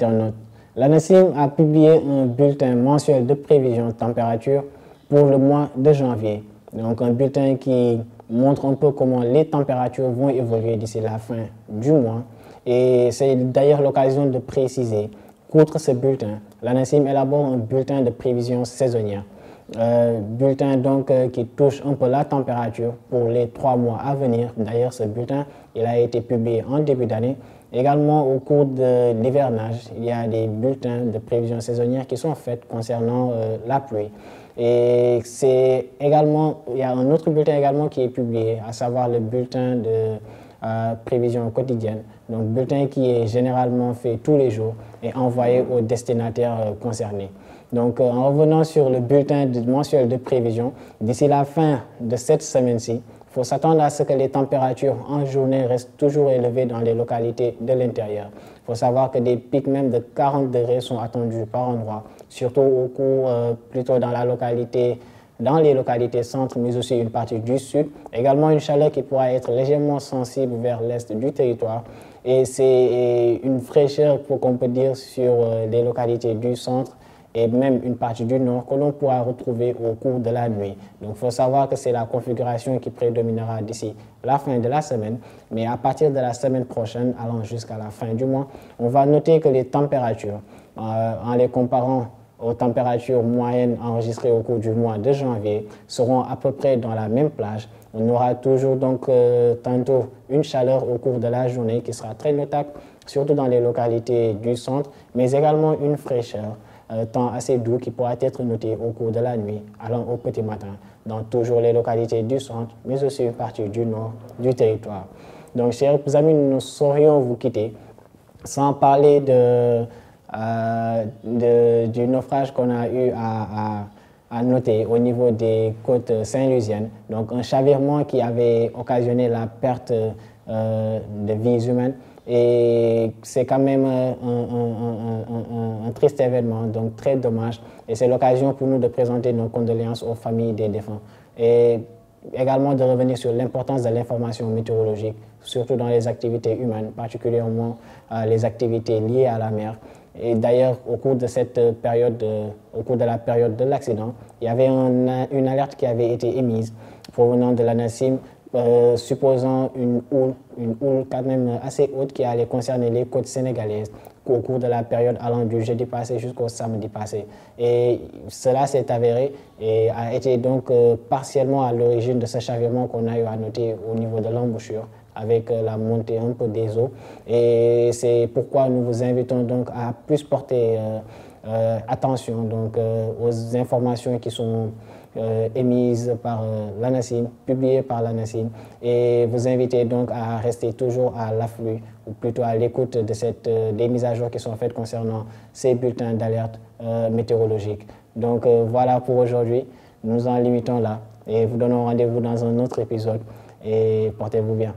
internautes. L'ANACIM a publié un bulletin mensuel de prévision de température pour le mois de janvier. Donc un bulletin qui montre un peu comment les températures vont évoluer d'ici la fin du mois. Et c'est d'ailleurs l'occasion de préciser qu'outre ce bulletin, l'ANACIM élabore un bulletin de prévision saisonnière. Bulletin donc qui touche un peu la température pour les 3 mois à venir. D'ailleurs, ce bulletin, il a été publié en début d'année. Également, au cours de l'hivernage, il y a des bulletins de prévision saisonnière qui sont faits concernant la pluie. Et c'est également, il y a un autre bulletin également qui est publié, à savoir le bulletin de prévision quotidienne. Donc, bulletin qui est généralement fait tous les jours et envoyé aux destinataires concernés. Donc, en revenant sur le bulletin mensuel de prévision, d'ici la fin de cette semaine-ci, il faut s'attendre à ce que les températures en journée restent toujours élevées dans les localités de l'intérieur. Il faut savoir que des pics même de 40 degrés sont attendus par endroit, surtout au cours, plutôt dans les localités centres, mais aussi une partie du sud. Également une chaleur qui pourra être légèrement sensible vers l'est du territoire. Et c'est une fraîcheur qu'on peut dire sur les localités du centre et même une partie du nord que l'on pourra retrouver au cours de la nuit. Donc il faut savoir que c'est la configuration qui prédominera d'ici la fin de la semaine, mais à partir de la semaine prochaine, allant jusqu'à la fin du mois, on va noter que les températures, en les comparant aux températures moyennes enregistrées au cours du mois de janvier, seront à peu près dans la même plage. On aura toujours donc tantôt une chaleur au cours de la journée qui sera très notable, surtout dans les localités du centre, mais également une fraîcheur. Temps assez doux qui pourra être noté au cours de la nuit, allant au petit matin, dans toujours les localités du centre, mais aussi une partie du nord du territoire. Donc, chers amis, nous saurions vous quitter sans parler du naufrage qu'on a eu à noter au niveau des côtes saint-lusiennes. Donc, un chavirement qui avait occasionné la perte de vies humaines. Et c'est quand même un triste événement, donc très dommage. Et c'est l'occasion pour nous de présenter nos condoléances aux familles des défunts. Et également de revenir sur l'importance de l'information météorologique, surtout dans les activités humaines, particulièrement les activités liées à la mer. Et d'ailleurs, au cours de cette période, au cours de la période de l'accident, il y avait une alerte qui avait été émise provenant de l'ANACIM, supposant une houle quand même assez haute qui allait concerner les côtes sénégalaises au cours de la période allant du jeudi passé jusqu'au samedi passé. Et cela s'est avéré et a été donc partiellement à l'origine de ce chavirement qu'on a eu à noter au niveau de l'embouchure avec la montée un peu des eaux. Et c'est pourquoi nous vous invitons donc à plus porter attention donc, aux informations qui sont émises par l'ANACIM, publiées par l'ANACIM, et vous invitez donc à rester toujours à l'afflux, ou plutôt à l'écoute de des mises à jour qui sont faites concernant ces bulletins d'alerte météorologique. Donc voilà pour aujourd'hui, nous en limitons là, et vous donnons rendez-vous dans un autre épisode, et portez-vous bien.